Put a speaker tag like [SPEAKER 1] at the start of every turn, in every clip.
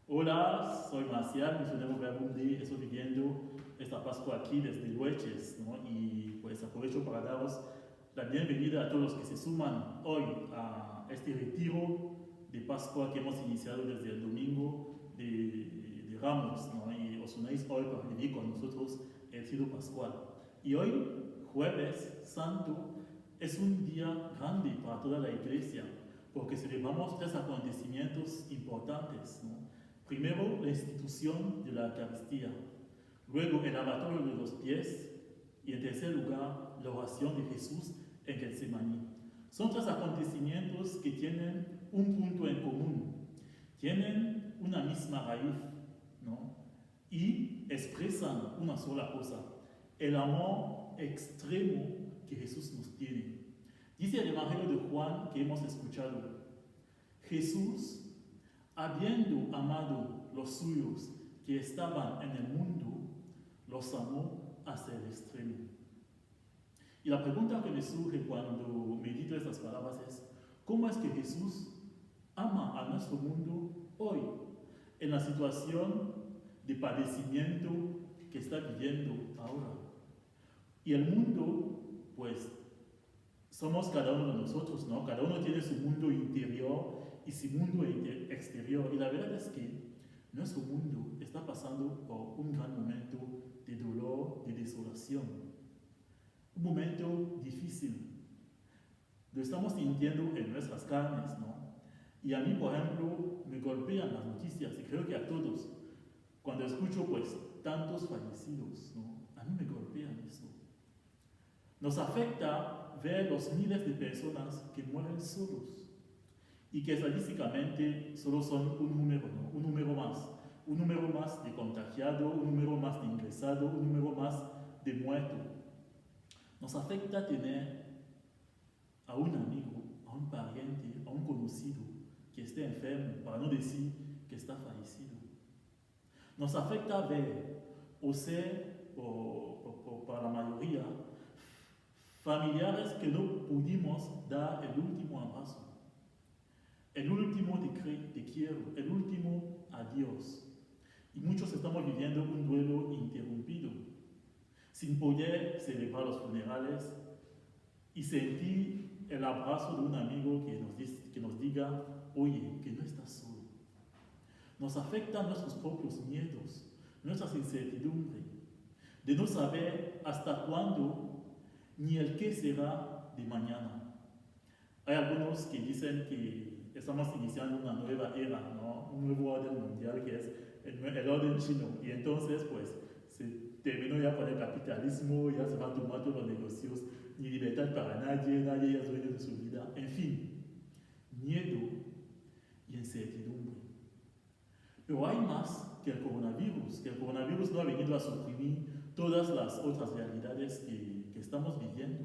[SPEAKER 1] Hola, soy Marcial, misionero Verbundi, estoy viviendo esta Pascua aquí desde Lueches, ¿no? Y pues aprovecho para daros la bienvenida a todos los que se suman hoy a este retiro de Pascua que hemos iniciado desde el domingo de Ramos, ¿no? Y os unáis hoy para vivir con nosotros el Ciro Pascual. Y hoy, Jueves Santo, es un día grande para toda la iglesia, porque celebramos tres acontecimientos importantes, ¿no? Primero, la institución de la Eucaristía, luego el lavatorio de los pies y en tercer lugar, la oración de Jesús en Getsemaní. Son tres acontecimientos que tienen un punto en común, tienen una misma raíz, ¿no? Y expresan una sola cosa, el amor extremo que Jesús nos tiene. Dice el Evangelio de Juan que hemos escuchado, Jesús, habiendo amado los suyos que estaban en el mundo, los amó hasta el extremo. Y la pregunta que me surge cuando medito estas palabras es, ¿cómo es que Jesús ama a nuestro mundo hoy, en la situación de padecimiento que está viviendo ahora? Y el mundo, pues, somos cada uno de nosotros, ¿no? Cada uno tiene su mundo interior y su mundo exterior. Y la verdad es que nuestro mundo está pasando por un gran momento de dolor, de desolación. Un momento difícil. Lo estamos sintiendo en nuestras carnes, ¿no? Y a mí, por ejemplo, me golpean las noticias, y creo que a todos, cuando escucho, pues, tantos fallecidos, ¿no? A mí me golpean eso. Nos afecta ver los miles de personas que mueren solos y que estadísticamente solo son un número, ¿no? Un número más de contagiado, un número más de ingresado, un número más de muerto. Nos afecta tener a un amigo, a un pariente, a un conocido que esté enfermo, para no decir que está fallecido. Nos afecta ver o ser, para la mayoría, familiares que no pudimos dar el último abrazo, el último te quiero, el último adiós. Y muchos estamos viviendo un duelo interrumpido, sin poder celebrar los funerales y sentir el abrazo de un amigo que nos diga, oye, que no estás solo. Nos afectan nuestros propios miedos, nuestras incertidumbres, de no saber hasta cuándo ni el qué será de mañana. Hay algunos que dicen que estamos iniciando una nueva era, ¿no? Un nuevo orden mundial que es el orden chino. Y entonces, pues, se terminó ya con el capitalismo, ya se van tomando los negocios, ni libertad para nadie, nadie es dueño de su vida. En fin, miedo y incertidumbre. Pero hay más que el coronavirus no ha venido a suprimir todas las otras realidades que estamos viviendo.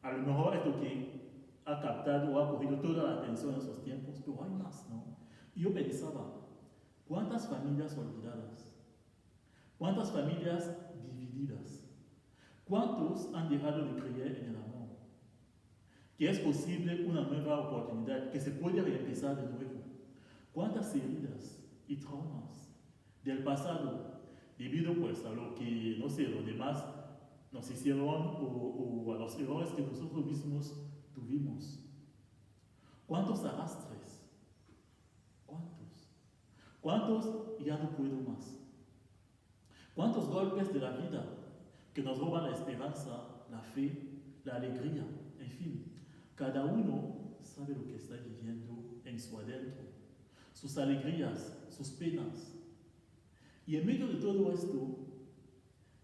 [SPEAKER 1] A lo mejor es lo que ha captado o ha cogido toda la atención en esos tiempos, pero hay más, ¿no? Y yo pensaba, ¿cuántas familias olvidadas? ¿Cuántas familias divididas? ¿Cuántos han dejado de creer en el amor? Que es posible una nueva oportunidad, que se puede reempezar de nuevo. ¿Cuántas heridas y traumas del pasado, debido pues a lo que, no sé, los demás nos hicieron o a los errores que nosotros mismos tuvimos? ¿Cuántos arrastres? ¿Cuántos? ¿Cuántos ya no puedo más? ¿Cuántos golpes de la vida que nos roban la esperanza, la fe, la alegría? En fin, cada uno sabe lo que está viviendo en su adentro, sus alegrías, sus penas. Y en medio de todo esto,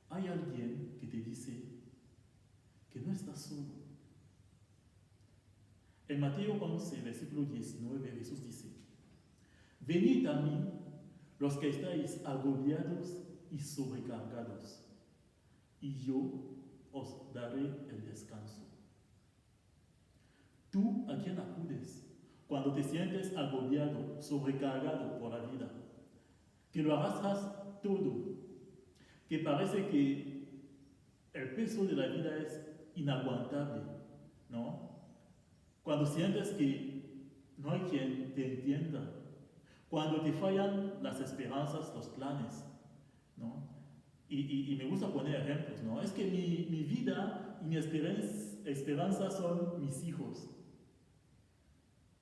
[SPEAKER 1] hay alguien que te dice que no estás solo. En Mateo 11, versículo 19, Jesús dice, venid a mí los que estáis agobiados y sobrecargados, y yo os daré el descanso. ¿Tú a quién acudes cuando te sientes agobiado, sobrecargado por la vida? Que lo arrastras todo, que parece que el peso de la vida es inaguantable, ¿no? Cuando sientes que no hay quien te entienda, Cuando te fallan las esperanzas, los planes, ¿no? Y me gusta poner ejemplos, ¿no? Es que mi vida y mi esperanza son mis hijos.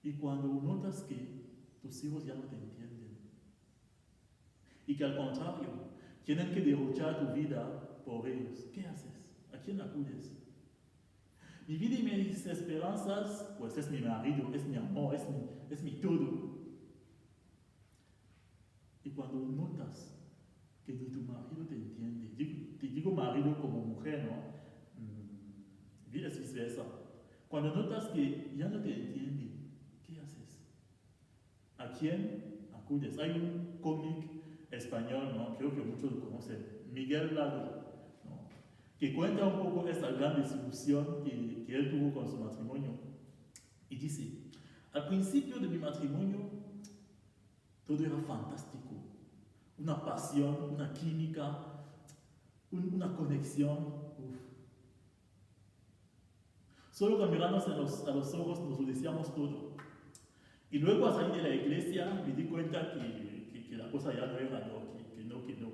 [SPEAKER 1] Y cuando notas que tus hijos ya no te entienden, y que al contrario, tienen que derrochar tu vida por ellos, ¿qué haces? ¿A quién acudes? Mi vida y mis esperanzas, pues es mi marido, es mi amor, es mi todo. Y cuando notas que ni tu marido te entiende, te digo marido como mujer, ¿no? Vida es viceversa. Cuando notas que ya no te entiende, ¿qué haces? ¿A quién acudes? Hay un cómic español, ¿no? Creo que muchos lo conocen, Miguel Lago, ¿no? Que cuenta un poco esta gran desilusión que él tuvo con su matrimonio. Y dice, al principio de mi matrimonio, todo era fantástico. Una pasión, una química, una conexión. Uf. Solo con mirarnos a los ojos nos lo decíamos todo. Y luego al salir de la iglesia me di cuenta que la cosa ya no era, no, que no.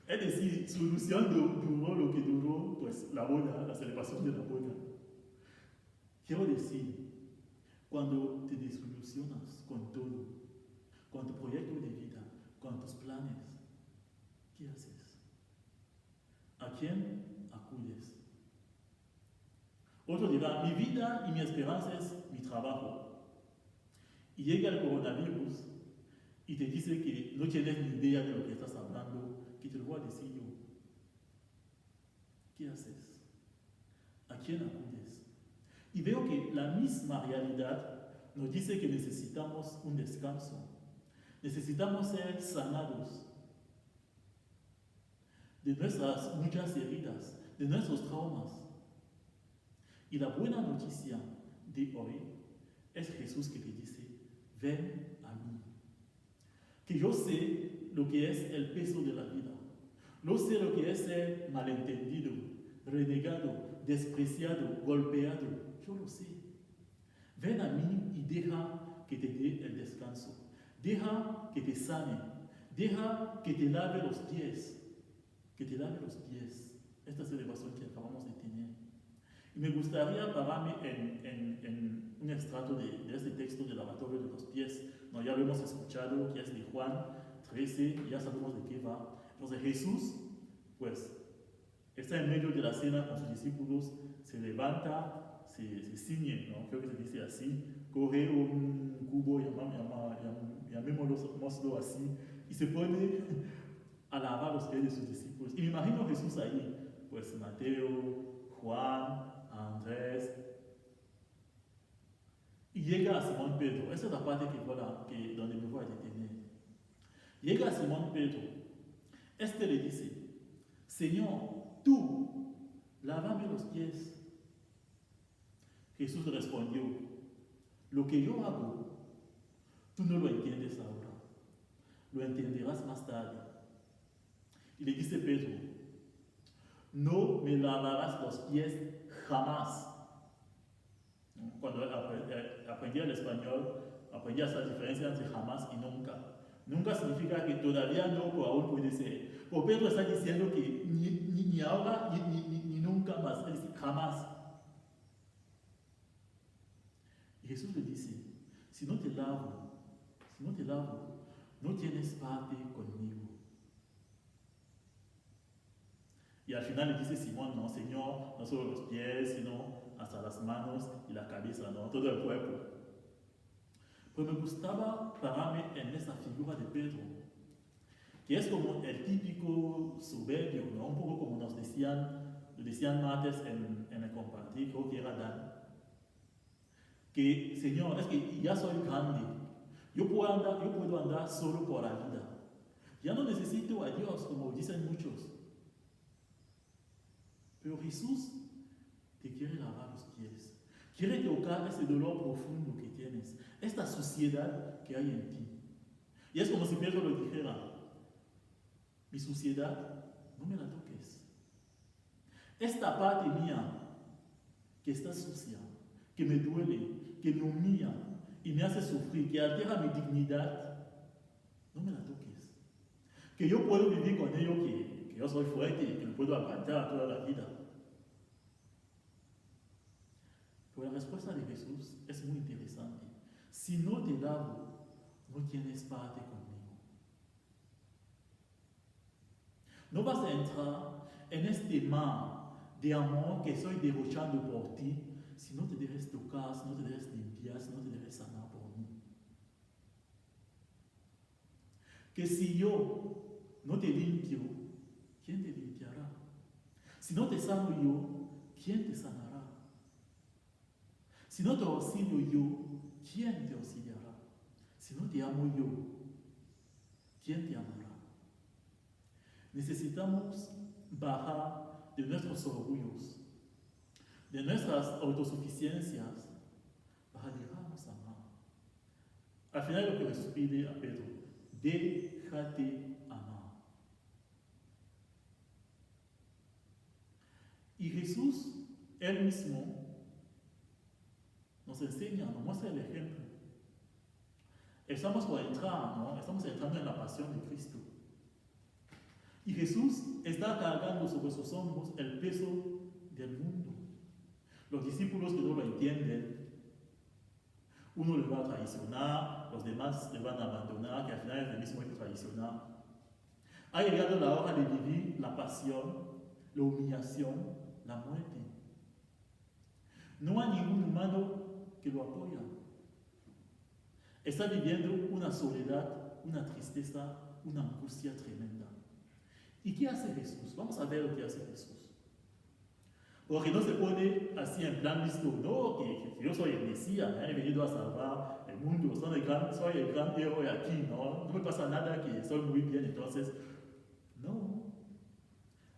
[SPEAKER 1] Es decir, su ilusión duró lo que duró, pues la boda, la celebración de la boda. Quiero decir, cuando te desilusionas con todo, con tu proyecto de vida, con tus planes, ¿qué haces? ¿A quién acudes? Otro dirá, mi vida y mi esperanza es mi trabajo. Y llega el coronavirus y te dice que no tienes ni idea de lo que estás hablando, que te lo voy a decir yo. ¿Qué haces? ¿A quién acudes? Y veo que la misma realidad nos dice que necesitamos un descanso. Necesitamos ser sanados de nuestras muchas heridas, de nuestros traumas. Y la buena noticia de hoy es Jesús que te dice, ven a mí. Que yo sé lo que es el peso de la vida. Yo sé lo que es ser malentendido, renegado, despreciado, golpeado. Yo lo sé. Ven a mí y deja que te dé el descanso. Deja que te sane. Deja que te lave los pies. Que te lave los pies. Esta celebración que acabamos de tener. Y me gustaría pararme en un extracto de este texto del lavatorio de los pies. No, ya lo hemos escuchado, que es de Juan 13, ya sabemos de qué va. Entonces Jesús, pues, está en medio de la cena con sus discípulos, se levanta, se ciñe, ¿no? Creo que se dice así, coge un cubo, llamémoslo así, y se pone a lavar los pies de sus discípulos. Y me imagino Jesús ahí, pues Mateo, Juan, Andrés, y llega a Simón Pedro. Esa es la parte donde me voy a detener. Llega a Simón Pedro. Este le dice, Señor, tú, lávame los pies. Jesús respondió, lo que yo hago, tú no lo entiendes ahora, lo entenderás más tarde. Y le dice Pedro, no me lavarás los pies jamás. Cuando aprendí el español, aprendí esa diferencia entre jamás y nunca. Nunca significa que todavía no, o aún puede ser. Pero Pedro está diciendo que ni ahora ni nunca más, es decir, jamás. Y Jesús le dice, si no te lavo, no tienes parte conmigo. Y al final le dice Simón, no, Señor, no solo los pies, sino hasta las manos y la cabeza, ¿no? Todo el cuerpo. Pues me gustaba pararme en esa figura de Pedro, que es como el típico soberbio, ¿no? Un poco como nos decían martes en el compartir, creo que era Dan. Que, Señor, es que ya soy grande, yo puedo andar solo por la vida. Ya no necesito a Dios, como dicen muchos. Pero Jesús te quiere lavar los pies, quiere tocar ese dolor profundo que tienes, esta suciedad que hay en ti. Y es como si Pedro lo dijera, mi suciedad, no me la toques. Esta parte mía que está sucia, que me duele, que me humilla y me hace sufrir, que altera mi dignidad, que yo puedo vivir con ello, que yo soy fuerte y que lo puedo aguantar toda la vida. Pero la respuesta de Jesús es muy interesante. Si no te lavo, no tienes parte conmigo. No vas a entrar en este mar de amor que estoy derrochando por ti si no te dejes tocar, si no te dejes limpiar, si no te dejes sanar por mí. Que si yo no te limpio, ¿quién te limpiará? Si no te sano yo, ¿quién te sanará? Si no te auxilio yo, ¿quién te auxiliará? Si no te amo yo, ¿quién te amará? Necesitamos bajar de nuestros orgullos, de nuestras autosuficiencias, para dejarnos amar. Al final lo que Jesús pide a Pedro, déjate amar. Y Jesús, él mismo, nos enseña, nos muestra el ejemplo. Estamos por entrar, ¿no? Estamos entrando en la pasión de Cristo. Y Jesús está cargando sobre sus hombros el peso del mundo. Los discípulos que no lo entienden, uno le va a traicionar, los demás le van a abandonar, que al final es el mismo que traicionar. Ha llegado la hora de vivir la pasión, la humillación, la muerte. No hay ningún humano que lo apoya. Está viviendo una soledad, una tristeza, una angustia tremenda. ¿Y qué hace Jesús? Vamos a ver lo que hace Jesús. Porque no se pone así en plan listo, no, que yo soy el Mesías, he venido a salvar el mundo, soy el gran héroe aquí, ¿no? No me pasa nada, que soy muy bien, entonces. No,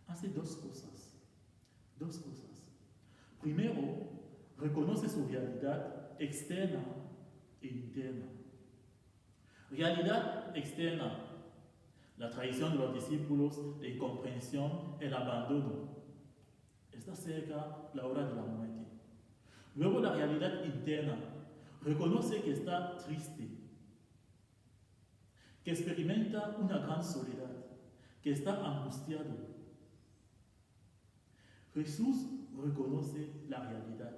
[SPEAKER 1] hace dos cosas. Dos cosas. Primero, reconoce su realidad externa e interna. Realidad externa, la traición de los discípulos, la incomprensión, el abandono. Está cerca la hora de la muerte. Luego la realidad interna, reconoce que está triste, que experimenta una gran soledad, que está angustiado. Jesús reconoce la realidad.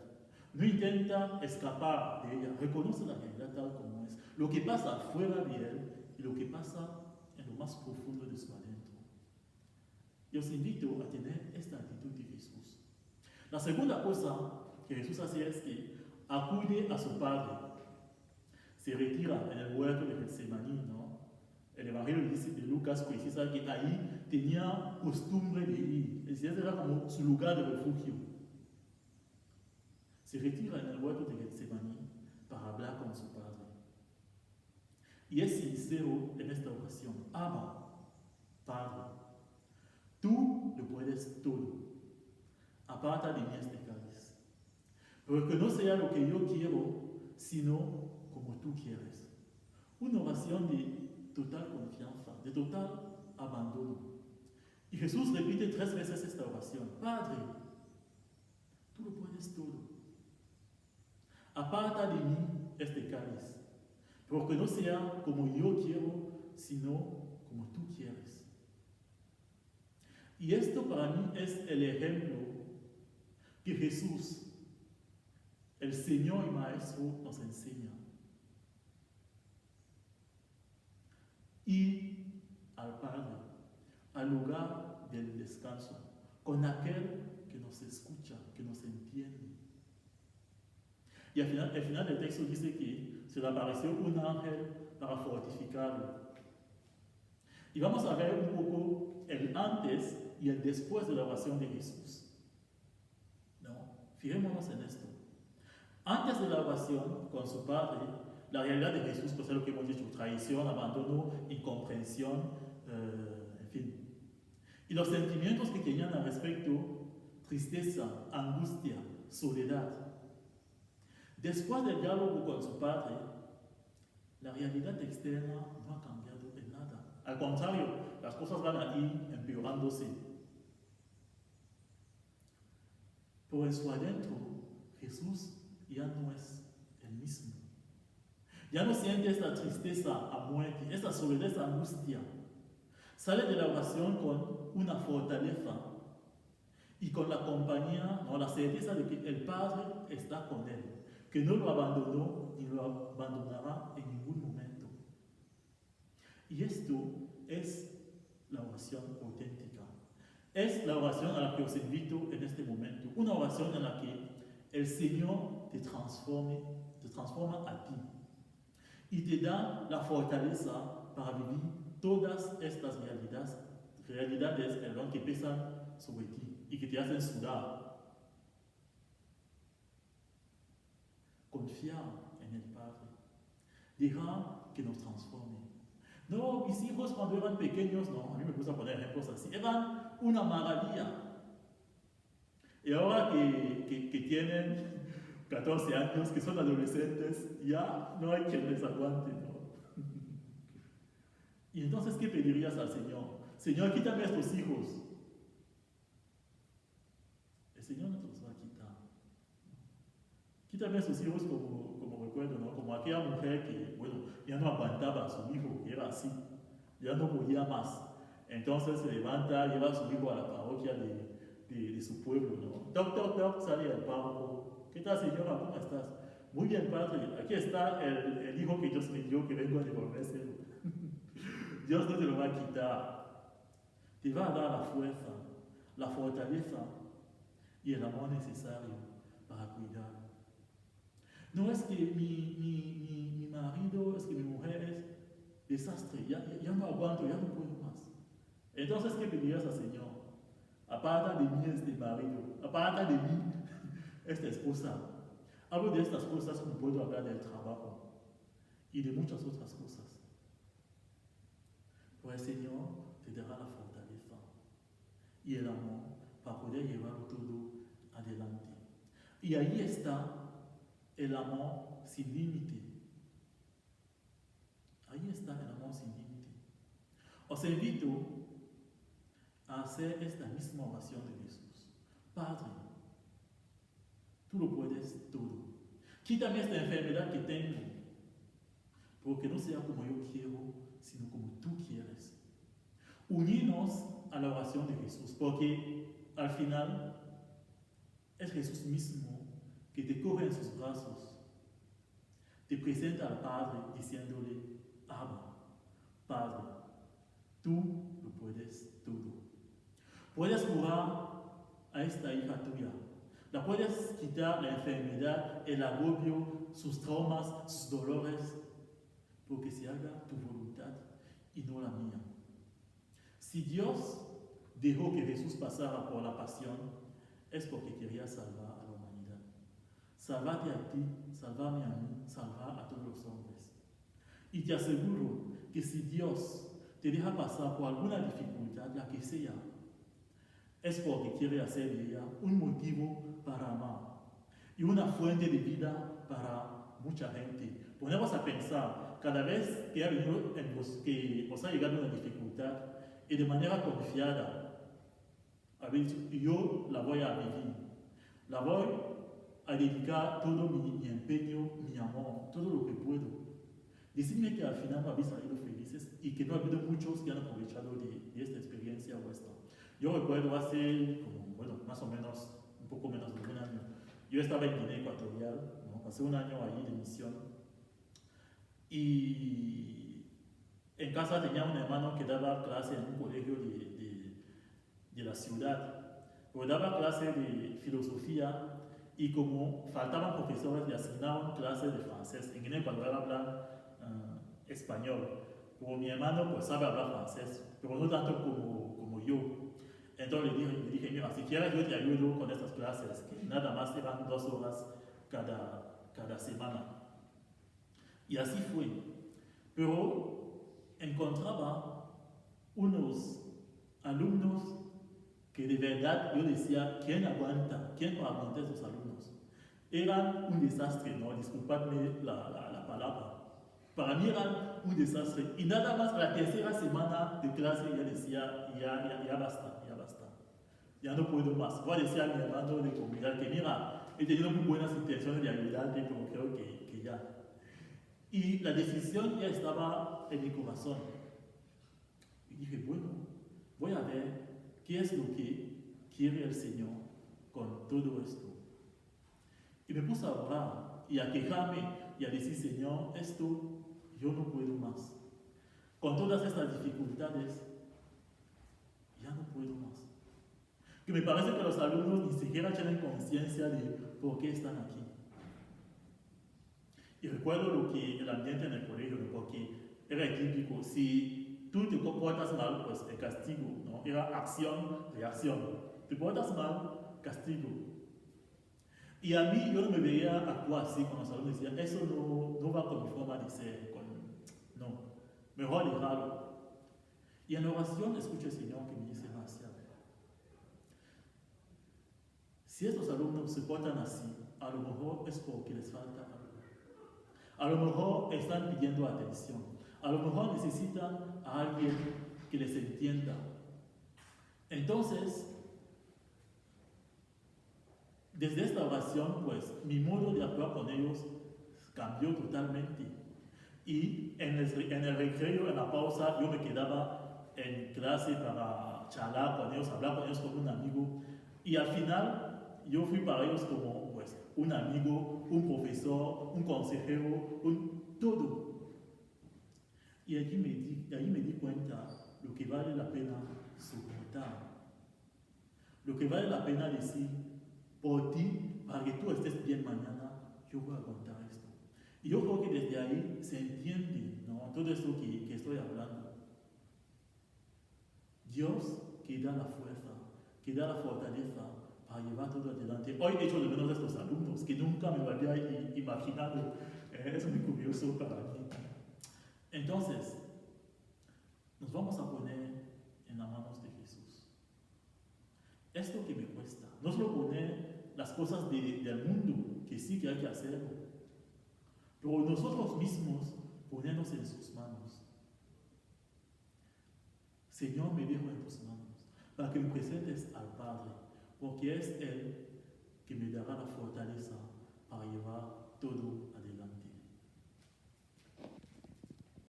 [SPEAKER 1] No intenta escapar de ella, reconoce la realidad tal como es. Lo que pasa fuera de él y lo que pasa en lo más profundo de su adentro. Yo os invito a tener esta actitud de Jesús. La segunda cosa que Jesús hace es que acude a su Padre. Se retira en el huerto de Getsemaní, ¿no? El Evangelio de Lucas precisa que ahí tenía costumbre de ir. Es decir, era como su lugar de refugio. Se retira en el huerto de Getsemaní para hablar con su Padre. Y es sincero en esta ocasión. Abba, Padre, tú lo puedes todo. Aparta de mí este cáliz. Pero que no sea lo que yo quiero, sino como tú quieres. Una oración de total confianza, de total abandono. Y Jesús repite 3 veces esta oración. Padre, tú lo puedes todo. Aparta de mí este cáliz, pero que no sea como yo quiero, sino como tú quieres. Y esto para mí es el ejemplo que Jesús, el Señor y Maestro, nos enseña. Y al Padre, al lugar del descanso, con aquel que nos escucha, que nos entiende. Y al final del texto dice que se le apareció un ángel para fortificarlo. Y vamos a ver un poco el antes y el después de la oración de Jesús. ¿No? Fijémonos en esto. Antes de la oración con su Padre, la realidad de Jesús, pues es lo que hemos dicho, traición, abandono, incomprensión, en fin. Y los sentimientos que tenían al respecto, tristeza, angustia, soledad. Después del diálogo con su Padre, la realidad externa no ha cambiado en nada. Al contrario, las cosas van a ir empeorándose. Pero en su adentro, Jesús ya no es el mismo. Ya no siente esta tristeza a muerte, esta soledad, esta angustia. Sale de la oración con una fortaleza y con la compañía, ¿no? La certeza de que el Padre está con él, que no lo abandonó ni lo abandonará en ningún momento. Y esto es la oración auténtica. Es la oración a la que os invito en este momento. Una oración en la que el Señor te transforma a ti y te da la fortaleza para vivir todas estas realidades que pesan sobre ti y que te hacen sudar. Confiar en el Padre. Dejar que nos transforme. No, mis hijos cuando eran pequeños, no, a mí me gusta poner ejemplos así, eran una maravilla. Y ahora que tienen 14 años, que son adolescentes, ya no hay quien les aguante, ¿no? Y entonces, ¿qué pedirías al Señor? Señor, quítame a estos hijos. El Señor no te los va a quitar. Quítame a sus hijos como recuerdo, ¿no? Como aquella mujer que, bueno, ya no aguantaba a su hijo, que era así, ya no podía más. Entonces se levanta, lleva a su hijo a la parroquia de su pueblo, ¿no? Toc, toc, toc, sale el párroco. ¿Qué tal, señora? ¿Cómo estás? Muy bien, padre. Aquí está el hijo que Dios me dio, que vengo a devolvérselo. Dios no te lo va a quitar. Te va a dar la fuerza, la fortaleza y el amor necesario para cuidar. No es que mi marido, es que mi mujer es desastre, ya no aguanto, ya no puedo más. Entonces, ¿qué pedirías al Señor? Aparta de mí este marido, aparta de mí esta esposa. Hablo de estas cosas como puedo hablar del trabajo y de muchas otras cosas. Pues el Señor te dará la fortaleza y el amor para poder llevarlo todo adelante. Y ahí está el amor sin límite. Ahí está el amor sin límite. Os invito a hacer esta misma oración de Jesús. Padre, tú lo puedes todo. Quítame esta enfermedad que tengo, porque no sea como yo quiero, sino como tú quieres. Unirnos a la oración de Jesús, porque al final es Jesús mismo que te coge en sus brazos, te presenta al Padre diciéndole, Abba, Padre, tú lo puedes todo. Puedes curar a esta hija tuya, la puedes quitar la enfermedad, el agobio, sus traumas, sus dolores, porque se haga tu voluntad y no la mía. Si Dios dejó que Jesús pasara por la pasión, es porque quería salvar a la humanidad. Salvarte a ti, salvarme a mí, salvar a todos los hombres. Y te aseguro que si Dios te deja pasar por alguna dificultad, la que sea, es porque quiere hacer de ella un motivo para amar y una fuente de vida para mucha gente. Ponemos a pensar, cada vez que os ha llegado una dificultad y de manera confiada, habéis dicho, yo la voy a vivir, la voy a dedicar todo mi empeño, mi amor, todo lo que puedo. Decidme que al final no habéis salido felices y que no ha habido muchos que han aprovechado de esta experiencia vuestra. Yo recuerdo hace, más o menos, un poco menos de un año, yo estaba en Guinea Ecuatorial, ¿no? Pasé un año ahí de misión y en casa tenía un hermano que daba clase en un colegio de la ciudad, pero daba clase de filosofía y como faltaban profesores le asignaban clases de francés. En Guinea Ecuatorial hablan español, pero mi hermano pues sabe hablar francés, pero no tanto como yo. Entonces le dije, mira, si quieres yo te ayudo con estas clases, que nada más eran 2 horas cada semana. Y así fue. Pero encontraba unos alumnos que de verdad yo decía, ¿quién va a aguantar esos alumnos? Eran un desastre, ¿no? Disculpadme la palabra. Para mí eran un desastre. Y nada más la tercera semana de clase ya decía, ya basta. Ya no puedo más. Voy a decir a mi hermano de comunidad que mira, he tenido muy buenas intenciones de ayudarte, pero creo que ya. Y la decisión ya estaba en mi corazón. Y Y dije, bueno, voy a ver qué es lo que quiere el Señor con todo esto. Y me puse a orar y a quejarme y a decir, Señor, esto yo no puedo más. Con todas estas dificultades, ya no puedo más. Que me parece que los alumnos ni siquiera tienen conciencia de por qué están aquí. Y recuerdo lo que el ambiente en el colegio, porque era típico, si tú te comportas mal, pues el castigo, ¿no? Era acción, reacción. Te portas mal, castigo. Y a mí yo no me veía actuar así con los alumnos, decía, eso no va con mi forma de ser, no, mejor dejarlo. Y en la oración escucho al Señor que me dice, Marcial, si estos alumnos se portan así, a lo mejor es porque les falta algo. A lo mejor están pidiendo atención. A lo mejor necesitan a alguien que les entienda. Entonces, desde esta oración, pues, mi modo de actuar con ellos cambió totalmente. Y en el recreo, en la pausa, yo me quedaba en clase para charlar con ellos, hablar con ellos como un amigo. Y al final, yo fui para ellos como, pues, un amigo, un profesor, un consejero, todo. Y allí me di cuenta lo que vale la pena soportar. Lo que vale la pena decir, por ti, para que tú estés bien mañana, yo voy a contar esto. Y yo creo que desde ahí se entiende, ¿no? Todo esto que estoy hablando. Dios que da la fuerza, que da la fortaleza para llevar todo adelante. Hoy he hecho de menos de estos alumnos que nunca me lo había imaginado. Es muy curioso para mí. Entonces, nos vamos a poner en las manos de Jesús. Esto que me cuesta, no solo poner las cosas del mundo, que sí que hay que hacerlo, pero nosotros mismos ponernos en sus manos. Señor, me dejo en tus manos, para que me presentes al Padre, porque es Él que me dará la fortaleza para llevar todo adelante.